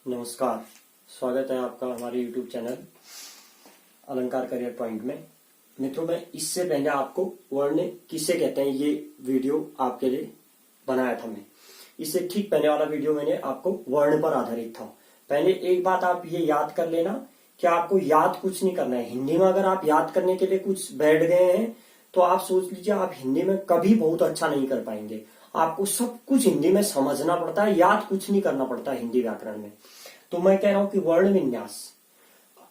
नमस्कार, स्वागत है आपका हमारे YouTube चैनल अलंकार करियर पॉइंट में। मित्रों, मैं इससे पहले आपको वर्ण किसे कहते हैं ये वीडियो आपके लिए बनाया था। मैं इससे ठीक पहले वाला वीडियो मैंने आपको वर्ण पर आधारित था। पहले एक बात आप ये याद कर लेना कि आपको याद कुछ नहीं करना है। हिंदी में अगर आप याद करने के लिए कुछ बैठ गए हैं तो आप सोच लीजिए आप हिंदी में कभी बहुत अच्छा नहीं कर पाएंगे। आपको सब कुछ हिंदी में समझना पड़ता है, याद कुछ नहीं करना पड़ता हिंदी व्याकरण में। तो मैं कह रहा हूं कि वर्ण विन्यास,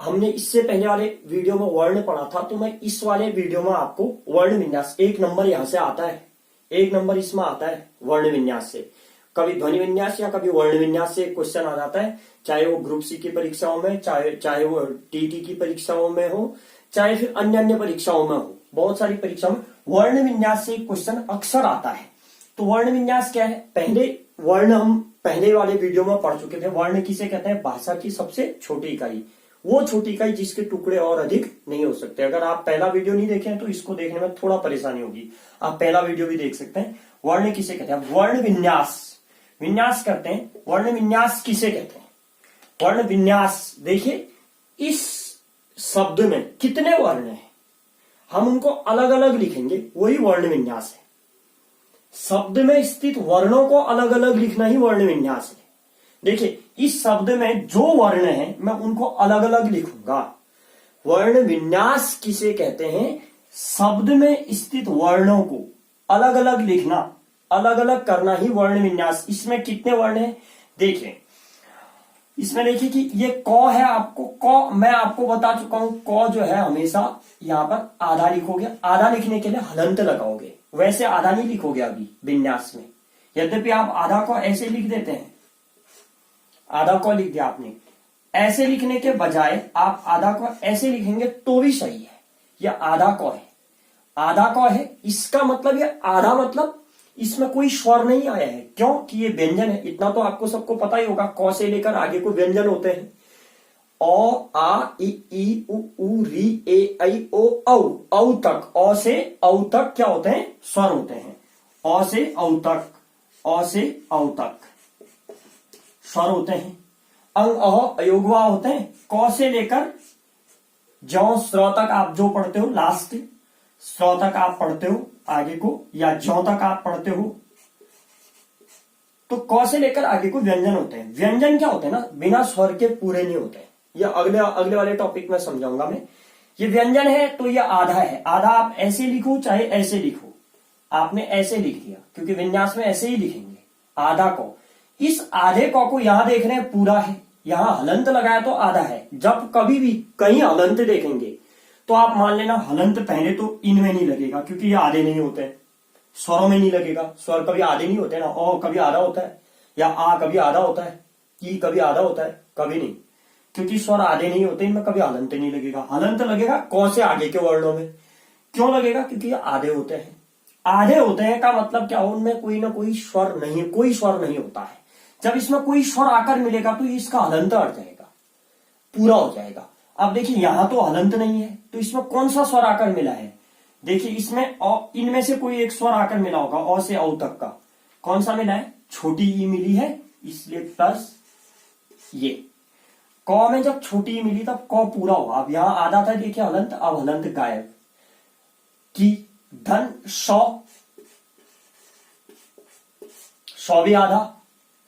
हमने इससे पहले वाले वीडियो में वर्ण पढ़ा था, तो मैं इस वाले वीडियो में आपको वर्ण विन्यास, एक नंबर यहां से आता है, एक नंबर इसमें आता है वर्ण विन्यास से। कभी ध्वनि विन्यास या कभी वर्ण विन्यास से क्वेश्चन आ जाता है, चाहे वो ग्रुप सी की परीक्षाओं में, चाहे वो टीटी की परीक्षाओं में हो, चाहे फिर अन्य अन्य परीक्षाओं में हो। बहुत सारी परीक्षाओं में वर्ण विन्यास से क्वेश्चन अक्सर आता है। तो वर्ण विन्यास क्या है? पहले वर्ण हम पहले वाले वीडियो में पढ़ चुके थे। वर्ण किसे कहते हैं? भाषा की सबसे छोटी इकाई, वो छोटी इकाई जिसके टुकड़े और अधिक नहीं हो सकते। अगर आप पहला वीडियो नहीं देखे हैं तो इसको देखने में थोड़ा परेशानी होगी, आप पहला वीडियो भी देख सकते हैं। वर्ण किसे कहते हैं? वर्ण विन्यास, विन्यास करते हैं। वर्ण विन्यास किसे कहते हैं? वर्ण विन्यास, देखिए इस शब्द में कितने वर्ण हैं, हम उनको अलग अलग लिखेंगे, वही वर्ण विन्यास है। शब्द में स्थित वर्णों को अलग अलग लिखना ही वर्ण विन्यास है। देखिए इस शब्द में जो वर्ण है मैं उनको अलग अलग लिखूंगा। वर्ण विन्यास किसे कहते हैं? शब्द में स्थित वर्णों को अलग अलग लिखना, अलग अलग करना ही वर्ण विन्यास। इसमें कितने वर्ण हैं देखिए, इसमें देखिए कि ये क है, आपको क मैं आपको बता चुका हूं, क जो है हमेशा यहां पर आधा लिखोगे। आधा लिखने के लिए हलंत लगाओगे, वैसे आधा नहीं लिखोगे अभी विन्यास में। यद्यपि आप आधा को ऐसे लिख देते हैं, आधा को लिख दिया आपने, ऐसे लिखने के बजाय आप आधा को ऐसे लिखेंगे तो भी सही है। यह आधा को है, आधा को है, इसका मतलब ये आधा मतलब इसमें कोई स्वर नहीं आया है। क्यों? कि ये व्यंजन है, इतना तो आपको सबको पता ही होगा। क से लेकर आगे को व्यंजन होते हैं। ओ, आ, ई, उ, री, ए, ऐ, ओ, औ तक, ओ से औ तक क्या होते हैं? स्वर होते हैं। ओ से औ तक, ओ से औ तक स्वर होते हैं। अंग, अह, अयोगवा होते हैं। क से लेकर जौ स्र तक आप जो पढ़ते हो, लास्ट स्र तक आप पढ़ते हो आगे को, या जौ तक आप पढ़ते हो, तो क से लेकर आगे को व्यंजन होते हैं। व्यंजन क्या होते हैं ना, बिना स्वर के पूरे नहीं होते हैं। यह अगले वाले टॉपिक में समझाऊंगा मैं। ये व्यंजन है तो ये आधा है। आधा आप ऐसे लिखो चाहे ऐसे लिखो, आपने ऐसे लिख दिया क्योंकि विन्यास में ऐसे ही लिखेंगे आधा को। इस आधे को यहां देख रहे हैं पूरा है, यहां हलंत लगाया तो आधा है। जब कभी भी कहीं हलंत देखेंगे तो आप मान लेना हलंत पहले तो इनमें नहीं लगेगा क्योंकि ये आधे नहीं होते हैं। स्वरों में नहीं लगेगा, स्वर कभी आधे नहीं होते ना। ओ कभी आधा होता है, या आ कभी आधा होता है, ई कभी आधा होता है, कभी नहीं, क्योंकि स्वर आधे नहीं होते, इनमें कभी हलंत नहीं लगेगा। हलंत लगेगा क से आगे के वर्णों में। क्यों लगेगा? क्योंकि ये आधे होते हैं। आधे होते हैं का मतलब क्या हो, उनमें कोई ना कोई स्वर नहीं, कोई स्वर नहीं होता है। जब इसमें कोई स्वर आकर मिलेगा तो इसका हलंत अट जाएगा, पूरा हो जाएगा। अब देखिए यहां तो हलंत नहीं है तो इसमें कौन सा स्वर आकर मिला है? देखिए इसमें इनमें से कोई एक स्वर आकर मिला होगा। ओ से औ तक का कौन सा मिला है? छोटी ई मिली है, इसलिए प्लस ये। क में जब छोटी ई मिली तब क पूरा हुआ। अब यहां आधा था, देखिए हलंत, अब हलंत गायब। की, धन, सौ भी आधा,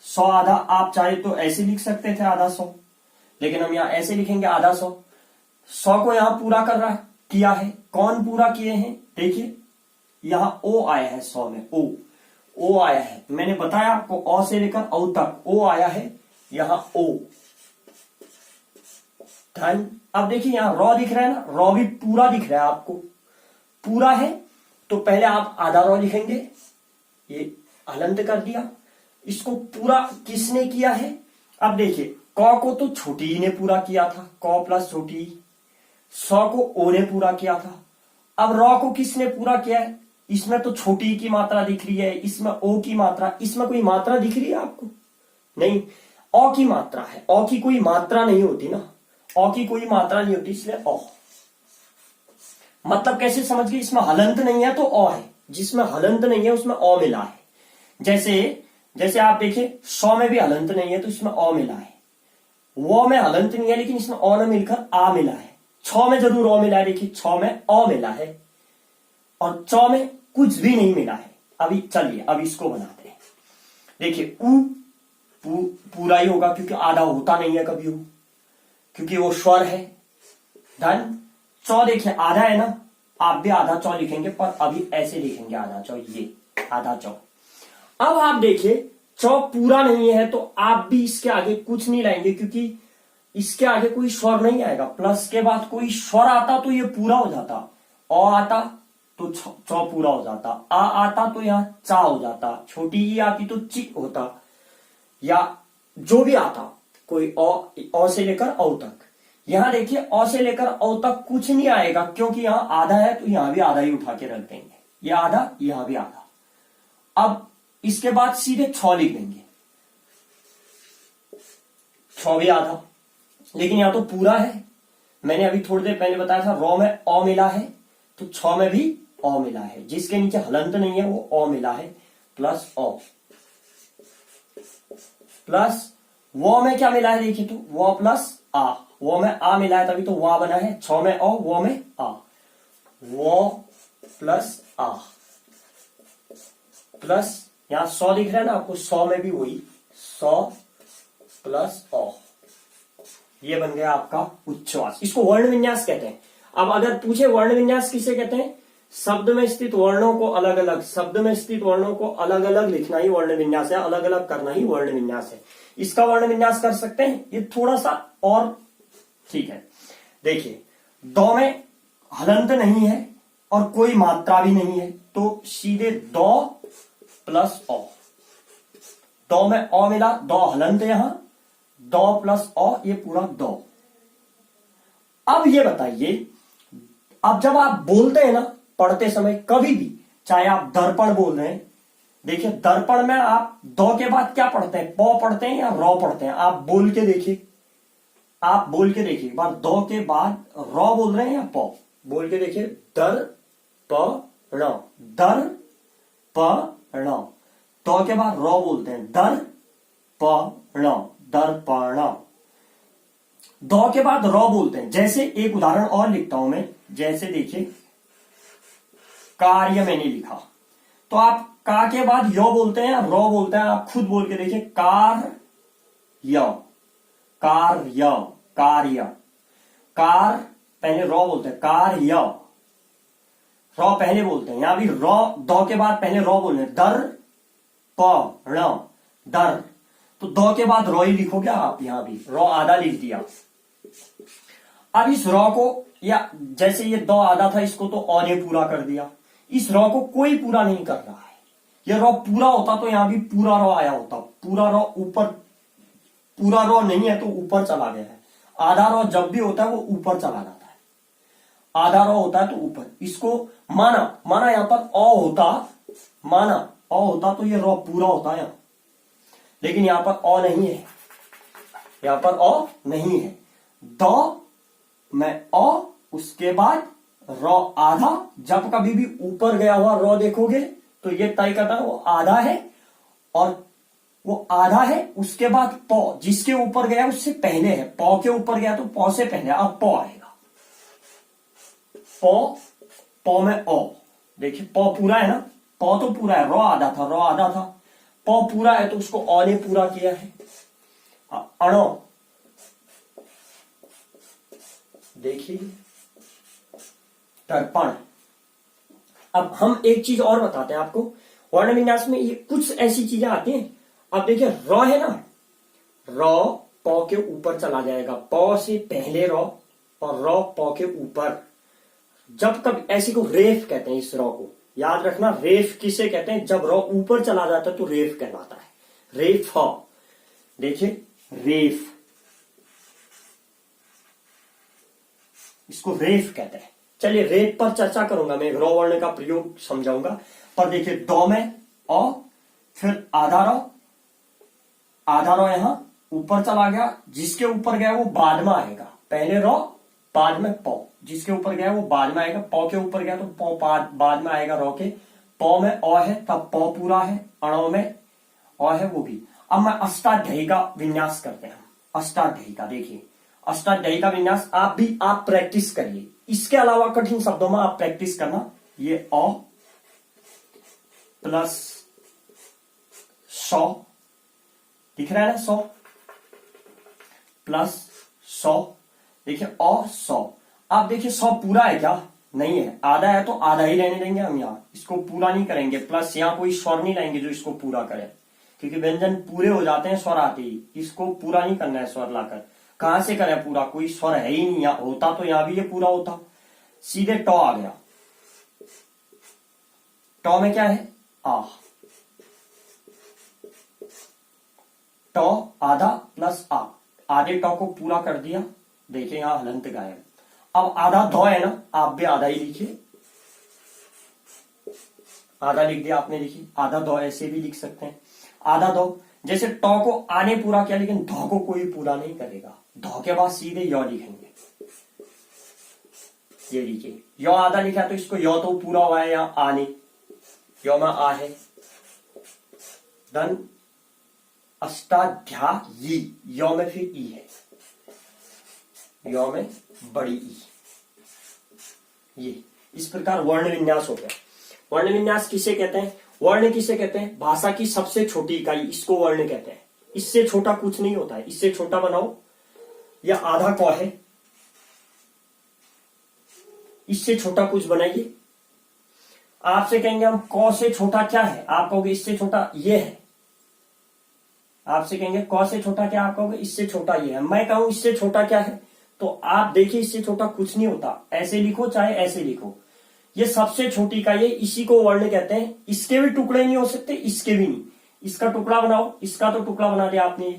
100 आधा। आप चाहे तो ऐसे लिख सकते थे आधा 100, लेकिन हम यहां ऐसे लिखेंगे आधा 100 को यहां पूरा कर रहा किया है। कौन पूरा किए हैं? देखिए यहां ओ आया है 100 में, ओ आया है। मैंने बताया आपको ओ से लेकर औ तक ओ आया है, यहां ओ। धन, अब देखिए यहां रॉ दिख रहा है ना, रॉ भी पूरा दिख रहा है आपको, पूरा है। तो पहले आप आधा रॉ लिखेंगे, ये हलंत कर दिया। इसको पूरा किसने किया है? अब देखिए क को तो छोटी ई ने पूरा किया था, क प्लस छोटी ई। 100 को ओ ने पूरा किया था। अब रॉ को किसने पूरा किया है? इसमें तो छोटी ई की मात्रा दिख रही है, इसमें ओ की मात्रा, इसमें कोई मात्रा दिख रही है आपको? नहीं, ओ की मात्रा है। ओ की कोई मात्रा नहीं होती ना, ओ की कोई मात्रा नहीं होती, इसलिए ओ। मतलब कैसे समझ गए? इसमें हलंत नहीं है तो ओ है, जिसमें हलंत नहीं है उसमें ओ मिला है। जैसे आप देखिए 100 में भी हलंत नहीं है तो इसमें ओ मिला है। वो में हलंत नहीं है, लेकिन इसमें अ ने मिलकर आ मिला है। छ में जरूर अ मिला है, देखिए छ में अ मिला है, और च में कुछ भी नहीं मिला है। अभी चलिए अब इसको बनाते हैं। देखिए पूरा ही होगा, क्योंकि आधा होता नहीं है कभी वो, क्योंकि वो स्वर है। डन। चौ देखिए आधा है ना, आप भी आधा चौ लिखेंगे, पर अभी ऐसे लिखेंगे आधा चौ, ये आधा चौ। अब आप देखिए चौ पूरा नहीं है, तो आप भी इसके आगे कुछ नहीं लाएंगे, क्योंकि इसके आगे कोई स्वर नहीं आएगा। प्लस के बाद कोई स्वर आता तो ये पूरा हो जाता, अ आता तो चौ पूरा हो जाता, आ आता तो यहां चा हो जाता, छोटी ई आती तो ची होता, या जो भी आता कोई अ से लेकर औ तक। यहां देखिए अ से लेकर औ तक कुछ नहीं आएगा, क्योंकि यहां आधा है, तो यहां भी आधा ही उठा के रख देंगे, ये आधा यहां भी आधा। अब इसके बाद सीधे छ लिख देंगे, छ भी आधा, लेकिन यहां तो पूरा है। मैंने अभी थोड़ी देर पहले बताया था रॉ में अ मिला है, तो छ में भी अ मिला है, जिसके नीचे हलंत नहीं है वो अ मिला है, प्लस अ, प्लस वो में क्या मिला है देखिए, तो वो प्लस आ, वो में आ मिला है तभी तो वा बना है। छ में अ, वो में आ, वो प्लस आ, प्लस यहां 100 दिख रहा है ना आपको, 100 में भी वही 100 प्लस अ, ये बन गया आपका उच्छ्वास। इसको वर्ण विन्यास कहते हैं। अब अगर पूछे वर्ण विन्यास किसे कहते हैं, शब्द में स्थित वर्णों को अलग अलग, शब्द में स्थित वर्णों को अलग अलग लिखना ही वर्ण विन्यास है, अलग अलग करना ही वर्ण विन्यास है। इसका वर्ण विन्यास कर सकते हैं, ये थोड़ा सा और ठीक है। देखिए दो में हलंत नहीं है और कोई मात्रा भी नहीं है, तो सीधे दो प्लस अ, दो में अ मिला, दो हलंत यहां, दो प्लस अ, ये पूरा दो। अब ये बताइए, अब जब आप बोलते हैं ना पढ़ते समय कभी भी, चाहे आप दर्पण बोल रहे हैं, देखिए दर्पण में आप दो के बाद क्या पढ़ते हैं, पौ पढ़ते हैं या रॉ पढ़ते हैं, आप बोल के देखिए, आप बोल के देखिए एक बार, दो के बाद रॉ बोल रहे हैं या पौ, बोल के देखिए, दर प ण, दर प ण। दो के बाद रॉ बोलते हैं, दर प ण, दर्पण। दो के बाद रॉ बोलते हैं, जैसे एक उदाहरण और लिखता हूं मैं, जैसे देखिए कार्य मैंने लिखा, तो आप का के बाद यो बोलते हैं या रॉ बोलते हैं, आप खुद बोल के देखिए, कार्य, कार्य, कार्य, कार पहले रॉ बोलते हैं, कार्य, रॉ पहले बोलते हैं। यहां भी रॉ, दो के बाद पहले रॉ बोलते हैं, दर प ण, दर, तो दो के बाद रॉ ही लिखोगे आप, यहां भी रॉ आधा लिख दिया। अब इस रॉ को, या जैसे ये दो आधा था, इसको तो अ ने पूरा कर दिया, इस रॉ को कोई पूरा नहीं कर रहा है। ये रॉ पूरा होता तो यहां भी पूरा रॉ आया होता, पूरा रॉ ऊपर, पूरा रॉ नहीं है तो ऊपर चला गया है। आधा रॉ जब भी होता है वो ऊपर चला जाता है, आधा रॉ होता है तो ऊपर। इसको माना यहां पर अ होता, माना अ होता तो ये रॉ पूरा होता है, लेकिन यहां पर अ नहीं है, यहां पर अ नहीं है। दो में अ, उसके बाद रॉ आधा, जब कभी भी ऊपर गया हुआ रॉ देखोगे तो ये तय करता है वो आधा है, और वो आधा है, उसके बाद पौ, जिसके ऊपर गया उससे पहले है, पौ के ऊपर गया तो पौ से पहले, अब पौ आएगा, पौ, पौ में ओ, देखिए पौ पूरा है ना, पौ तो पूरा है, रॉ आधा था, रॉ आधा था, पौ पूरा है तो उसको अ ने पूरा किया है। अणो, देखिए दर्पण। अब हम एक चीज और बताते हैं आपको, वर्ण विन्यास में ये कुछ ऐसी चीजें आती हैं। अब देखिए रॉ है ना, रॉ पौ के ऊपर चला जाएगा, पौ से पहले रॉ, और रॉ पौ के ऊपर, जब तक ऐसी को रेफ कहते हैं। इस रॉ को याद रखना, रेफ किसे कहते हैं, जब रॉ ऊपर चला जाता है तो रेफ कहलाता है, रेफ। देखिए रेफ, इसको रेफ कहते हैं। चलिए रेफ पर चर्चा करूंगा मैं, रॉ वर्ण का प्रयोग समझाऊंगा। पर देखिए दो में अ, फिर आधा रॉ, आधा रॉ यहां ऊपर चला गया, जिसके ऊपर गया वो बाद में आएगा, पहले रॉ बाद में पौ, जिसके ऊपर गया वो बाद में आएगा, पौ के ऊपर गया तो पौ बाद में आएगा रॉ के। पौ में अ है तब पौ पूरा है, अणो में अ है वो भी। अब मैं अष्टाध्यायी का विन्यास करते हैं, अष्टाध्यायी का। देखिए अष्टाध्यायी का विन्यास आप प्रैक्टिस करिए। इसके अलावा कठिन शब्दों में आप प्रैक्टिस करना। ये अ प्लस 100 दिख रहा है ना, 100 प्लस 100। देखिए अ 100। आप देखिए 100 पूरा है क्या? नहीं है, आधा है तो आधा ही रहने देंगे हम यहाँ, इसको पूरा नहीं करेंगे। प्लस यहाँ कोई स्वर नहीं लाएंगे जो इसको पूरा करे, क्योंकि व्यंजन पूरे हो जाते हैं स्वर आते ही। इसको पूरा नहीं करना है स्वर लाकर। कहां से करें पूरा? कोई स्वर है ही नहीं, यहाँ होता तो यहाँ भी ये पूरा होता। सीधे टॉ आ गया। टॉ में क्या है? आ। टॉ आधा प्लस आ, आधे टॉ को पूरा कर दिया। देखिए यहां हलंत गायब। अब आधा धौ है ना, आप भी आधा ही लिखिए। आधा लिख दिया आपने, लिखिए आधा धौ, ऐसे भी लिख सकते हैं आधा धौ। जैसे टॉ को आने पूरा किया, लेकिन धौ को कोई पूरा नहीं करेगा। धौ के बाद सीधे यौ लिखेंगे। ये लिखिए यौ आधा लिखा तो इसको यौ तो पूरा हुआ है, या आने यौ में आ है। धन अष्टाध्यायी, यौ में फिर ई है, यौ में बड़ी ई। ये इस प्रकार वर्ण विन्यास हो गया। वर्ण विन्यास किसे कहते हैं? वर्ण किसे कहते हैं? भाषा की सबसे छोटी इकाई, इसको वर्ण कहते हैं। इससे छोटा कुछ नहीं होता है। इससे छोटा बनाओ, या आधा क है, इससे छोटा कुछ बनाइए। आपसे कहेंगे हम क से छोटा क्या है, आप कहोगे इससे छोटा ये है। आपसे कहेंगे क से छोटा क्या, आप कहोगे इससे छोटा ये है। मैं कहूं इससे छोटा क्या है, तो आप देखिए इससे छोटा कुछ नहीं होता। ऐसे लिखो चाहे ऐसे लिखो, ये सबसे छोटी इकाई है, इसी को वर्ण कहते हैं। इसके भी टुकड़े नहीं हो सकते, इसके भी नहीं। इसका टुकड़ा बनाओ, इसका तो टुकड़ा बना दिया आपने।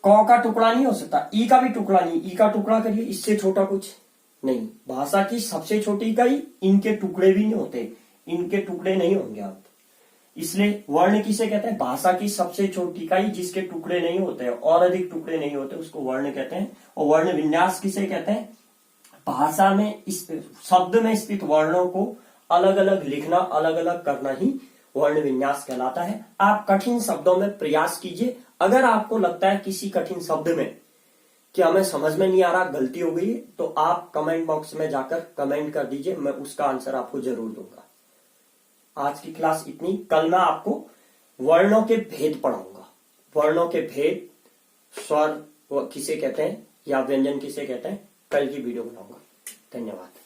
क का टुकड़ा नहीं हो सकता, ई का भी टुकड़ा नहीं, ई का टुकड़ा करिए, इससे छोटा कुछ नहीं। भाषा की सबसे छोटी इकाई, इनके टुकड़े भी नहीं होते, इनके टुकड़े नहीं होंगे आप। इसलिए वर्ण किसे कहते हैं? भाषा की सबसे छोटी इकाई जिसके टुकड़े नहीं होते और अधिक टुकड़े नहीं होते, उसको वर्ण कहते हैं। और वर्ण विन्यास किसे कहते हैं? भाषा में इस शब्द में स्थित वर्णों को अलग अलग लिखना, अलग अलग करना ही वर्ण विन्यास कहलाता है। आप कठिन शब्दों में प्रयास कीजिए। अगर आपको लगता है किसी कठिन शब्द में कि हमें समझ में नहीं आ रहा, गलती हो गई, तो आप कमेंट बॉक्स में जाकर कमेंट कर दीजिए, मैं उसका आंसर आपको जरूर दूंगा। आज की क्लास इतनी। कल मैं आपको वर्णों के भेद पढ़ाऊंगा। वर्णों के भेद, स्वर किसे कहते हैं या व्यंजन किसे कहते हैं, कल की वीडियो बनाऊंगा। धन्यवाद।